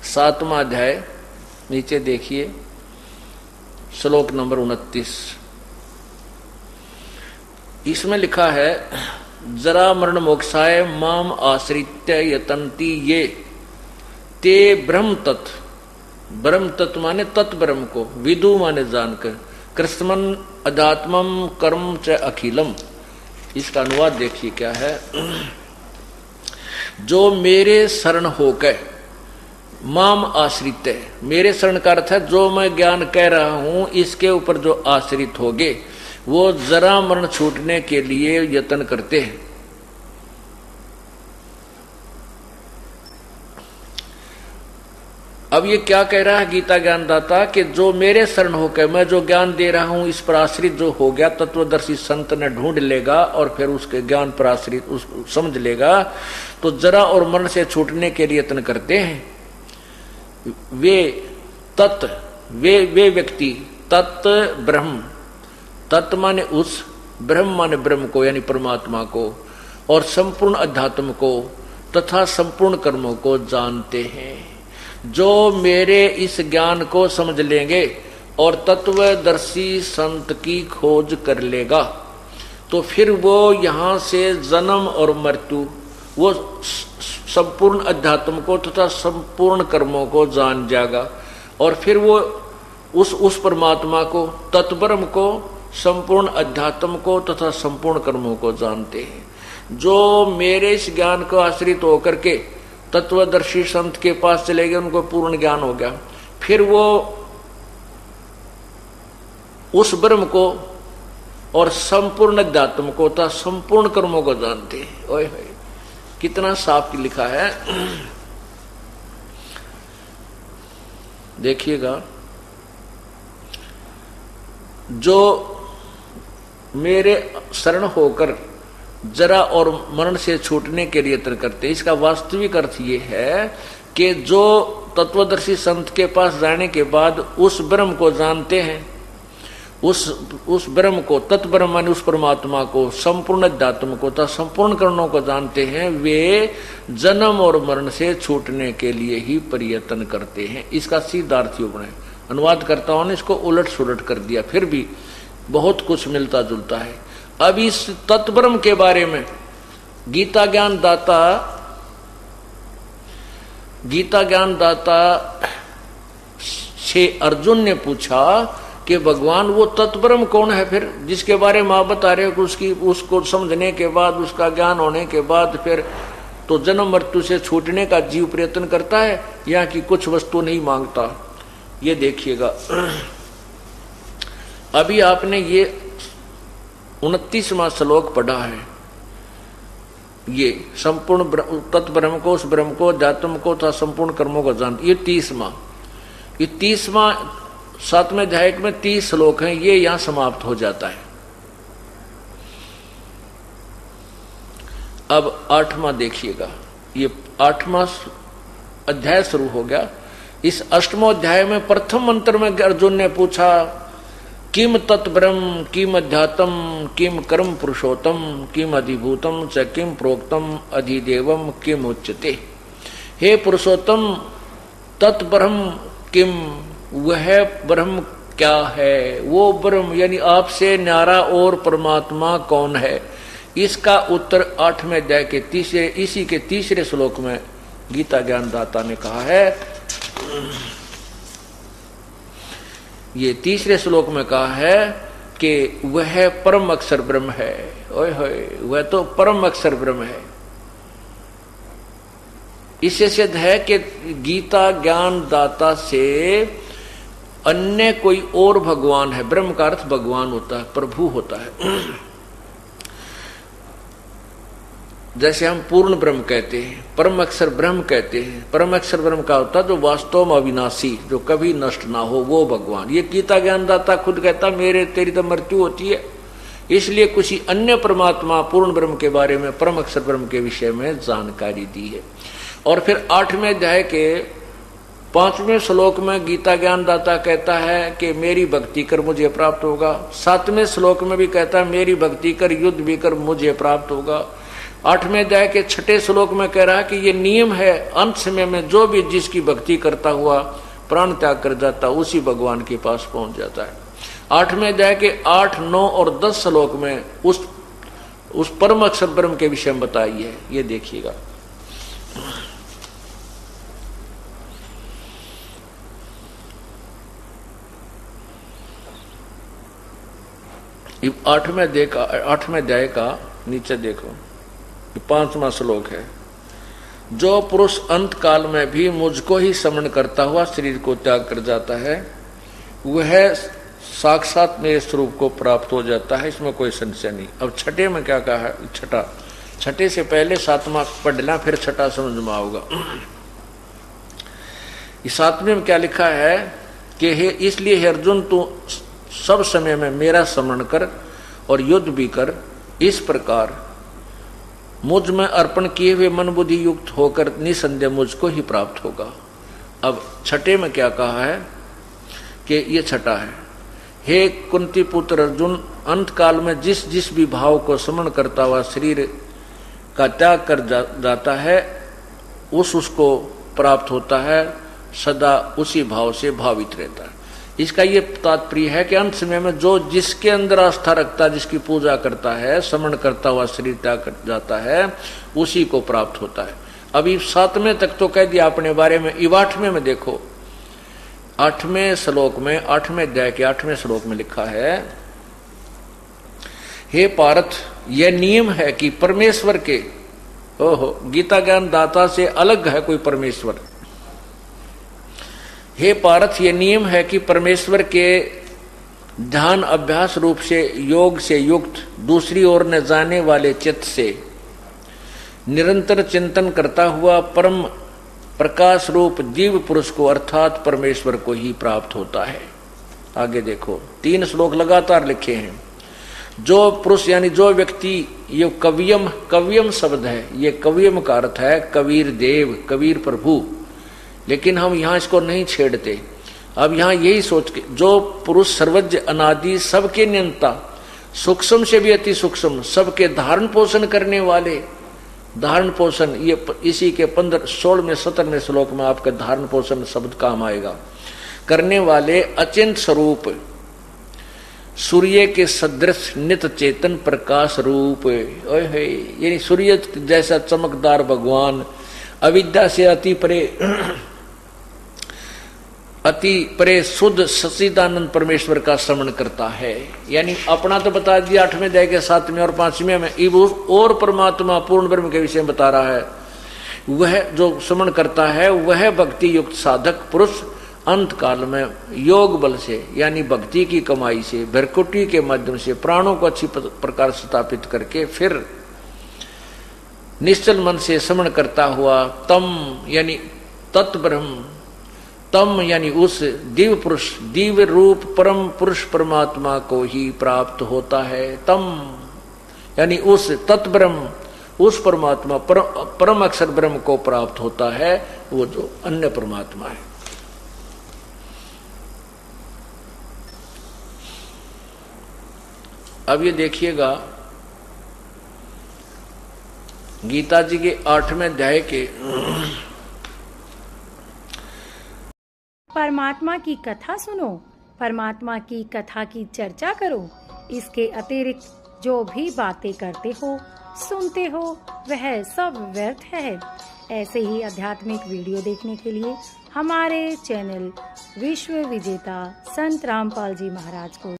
Speaker 1: 7वां अध्याय नीचे देखिए, श्लोक नंबर 29। इसमें लिखा है, जरा मरण मोक्षाय माम आश्रित्य यतन्ति ये, ते ब्रह्म तत्। ब्रह्म तत्व माने तत् ब्रह्म को, विदु माने जानकर। कृष्णमन अध्यात्मम कर्म च अखिलम। इसका अनुवाद देखिए क्या है। जो मेरे शरण होकर, माम आश्रित है, मेरे शरण का अर्थ है जो मैं ज्ञान कह रहा हूं इसके ऊपर जो आश्रित होगे, वो जरा मरण छूटने के लिए यत्न करते हैं। अब ये क्या कह रहा है गीता ज्ञानदाता कि जो मेरे शरण होकर मैं जो ज्ञान दे रहा हूं इस पर आश्रित जो हो गया, तत्वदर्शी संत ने ढूंढ लेगा और फिर उसके ज्ञान पर आश्रित उस समझ लेगा, तो जरा और मरण से छूटने के लिए यत्न करते हैं। वे व्यक्ति तत् ब्रह्म, तत् माने उस, ब्रह्म माने ब्रह्म को यानी परमात्मा को, और संपूर्ण अध्यात्म को तथा संपूर्ण कर्मों को जानते हैं। जो मेरे इस ज्ञान को समझ लेंगे और तत्वदर्शी संत की खोज कर लेगा, तो फिर वो यहाँ से जन्म और मृत्यु, वो संपूर्ण अध्यात्म को तथा संपूर्ण कर्मों को जान जाएगा। और फिर वो उस परमात्मा को, तत्ब्रह्म को, संपूर्ण अध्यात्म को तथा संपूर्ण कर्मों को जानते हैं। जो मेरे इस ज्ञान को आश्रित होकर के तत्वदर्शी संत के पास चले गए, उनको पूर्ण ज्ञान हो गया, फिर वो उस ब्रह्म को और संपूर्ण अध्यात्म को तथा संपूर्ण कर्मों को जानते हैं। ओए होए, कितना साफ लिखा है, देखिएगा। जो मेरे शरण होकर जरा और मरण से छूटने के लिए यत्न करते, इसका वास्तविक अर्थ ये है कि जो तत्वदर्शी संत के पास जाने के बाद उस ब्रह्म को जानते हैं, उस ब्रह्म को, तत्ब्रह्म माने उस परमात्मा को, संपूर्ण अध्यात्म को तथा संपूर्ण कर्णों को जानते हैं, वे जन्म और मरण से छूटने के लिए ही प्रयत्न करते हैं। इसका सीधा अर्थ यूं है, अनुवादकर्ताओं ने इसको उलट सुलट कर दिया, फिर भी बहुत कुछ मिलता जुलता है। अब इस तत्ब्रह्म के बारे में गीता ज्ञानदाता से अर्जुन ने पूछा कि भगवान वो तत्ब्रह्म कौन है फिर, जिसके बारे में आप बता रहे हो कि उसको समझने के बाद, उसका ज्ञान होने के बाद फिर तो जन्म मृत्यु से छूटने का जीव प्रयत्न करता है, या कि कुछ वस्तु नहीं मांगता। ये देखिएगा, अभी आपने ये 29वां श्लोक पढ़ा है, ये संपूर्ण तत्व ब्रह्म को, उस ब्रह्म को, अध्यात्म को तथा संपूर्ण कर्मों को जानते, ये 30वां, ये 30वां 7वें अध्याय में 30 श्लोक हैं, ये यहां समाप्त हो जाता है। अब 8वां देखिएगा, ये 8वां अध्याय शुरू हो गया। इस 8वें अध्याय में प्रथम मंत्र में अर्जुन ने पूछा, किम तत्ब्रह्म, किम अध्यात्म, किम कर्म पुरुषोत्तम, किम अधिभूतम च किम प्रोक्तम अधिदेवम किम उच्यते। हे पुरुषोत्तम, तत्ब्रह्म किम, वह ब्रह्म क्या है, वो ब्रह्म यानी आपसे न्यारा और परमात्मा कौन है। इसका उत्तर 8वें अध्याय के इसी के 3रे श्लोक में गीता ज्ञानदाता ने कहा है। ये 3रे श्लोक में कहा है कि वह परम अक्षर ब्रह्म है। ओए होए, वह तो परम अक्षर ब्रह्म है। इससे सिद्ध है कि गीता ज्ञानदाता से अन्य कोई और भगवान है। ब्रह्म का अर्थ भगवान होता है, प्रभु होता है। जैसे हम पूर्ण ब्रह्म कहते हैं, परम अक्षर ब्रह्म कहते हैं। परम अक्षर ब्रह्म का होता है जो वास्तव में अविनाशी, जो कभी नष्ट ना हो, वो भगवान। ये गीता ज्ञानदाता खुद कहता, मेरे तेरी तो मृत्यु होती है, इसलिए किसी अन्य परमात्मा पूर्ण ब्रह्म के बारे में, परम अक्षर ब्रह्म के विषय में जानकारी दी है। और फिर 8वें अध्याय के 5वें श्लोक में गीता ज्ञानदाता कहता है कि मेरी भक्ति कर मुझे प्राप्त होगा। 7वें श्लोक में भी कहता है मेरी भक्ति कर, युद्ध भी कर, मुझे प्राप्त होगा। 8वें अध्याय के 6ठे श्लोक में कह रहा है कि ये नियम है, अंत समय में जो भी जिसकी भक्ति करता हुआ प्राण त्याग कर जाता, उसी भगवान के पास पहुंच जाता है। 8वें अध्याय के 8, 9 और 10 श्लोक में उस परम अक्षर ब्रह्म के विषय में बताई है। ये देखिएगा, आठवें अध्याय का नीचे देखो, 5वां श्लोक है। जो पुरुष अंत काल में भी मुझको ही स्मरण करता हुआ शरीर को त्याग कर जाता है, वह साक्षात मेरे स्वरूप को प्राप्त हो जाता है, इसमें कोई संशय नहीं। अब 6ठे में क्या कहा है? 6ठे से पहले 7वां पढ़ लेना, फिर 6ठा समझ में आऊगा। इस 7वें में क्या लिखा है कि हे इसलिए हे अर्जुन, तू सब समय में मेरा स्मरण कर और युद्ध भी कर। इस प्रकार मुझ में अर्पण किए हुए मन बुद्धि युक्त होकर निसंदेह मुझको ही प्राप्त होगा। अब 6ठे में क्या कहा है कि ये 6ठा है, हे कुंती पुत्र अर्जुन, अंत काल में जिस जिस भी भाव को स्मरण करता हुआ शरीर का त्याग कर जाता है, उसको प्राप्त होता है, सदा उसी भाव से भावित रहता है। इसका ये तात्पर्य है कि अंत समय में जो जिसके अंदर आस्था रखता है, जिसकी पूजा करता है, स्मरण करता हुआ शरीर त्याग कर जाता है, उसी को प्राप्त होता है। अभी 7वें तक तो कह दिया अपने बारे में। 8वें में देखो, 8वें श्लोक में, 8वें अध्याय के 8वें श्लोक में लिखा है, हे पार्थ, यह नियम है कि परमेश्वर के, ओहो, गीता ज्ञान दाता से अलग है कोई परमेश्वर। हे पार्थ, ये नियम है कि परमेश्वर के ध्यान अभ्यास रूप से योग से युक्त दूसरी ओर न जाने वाले चित्त से निरंतर चिंतन करता हुआ परम प्रकाश रूप जीव पुरुष को अर्थात परमेश्वर को ही प्राप्त होता है। आगे देखो, 3 श्लोक लगातार लिखे हैं। जो पुरुष यानी जो व्यक्ति, ये कवियम शब्द है, ये कवियम का अर्थ है कबीर देव, कबीर प्रभु, लेकिन हम यहाँ इसको नहीं छेड़ते। अब यहाँ यही सोच के, जो पुरुष सर्वज्ञ अनादि सबके नियंता, सूक्ष्म से भी अति सूक्ष्म, सबके धारण पोषण करने वाले, धारण पोषण, ये इसी के 16वें 17वें श्लोक में आपका धारण पोषण शब्द काम आएगा, करने वाले अचिंत स्वरूप, सूर्य के सदृश नित चेतन प्रकाश रूप, यानी सूर्य जैसा चमकदार भगवान, अविद्या से अति परे शुद्ध सच्चिदानंद परमेश्वर का श्रवण करता है। यानी अपना तो बता दिया 8वें अध्याय के 7वें और 5वें में, और परमात्मा पूर्ण ब्रह्म के विषय में बता रहा है। वह जो श्रवण करता है, वह भक्ति युक्त साधक पुरुष अंत काल में योग बल से यानी भक्ति की कमाई से भरकुटी के माध्यम से प्राणों को अच्छी प्रकार स्थापित करके फिर निश्चल मन से श्रवण करता हुआ तम यानी तत्ब्रह्म, तम यानी उस दिव्य पुरुष दिव्य रूप परम पुरुष परमात्मा को ही प्राप्त होता है। तम यानी उस तत्ब्रह्म उस परमात्मा परम अक्षर ब्रह्म को प्राप्त होता है, वो जो अन्य परमात्मा है। अब ये देखिएगा गीता जी के 8वें अध्याय के
Speaker 5: परमात्मा की कथा सुनो, परमात्मा की कथा की चर्चा करो। इसके अतिरिक्त जो भी बातें करते हो सुनते हो वह सब व्यर्थ है। ऐसे ही आध्यात्मिक वीडियो देखने के लिए हमारे चैनल विश्व विजेता संत रामपाल जी महाराज को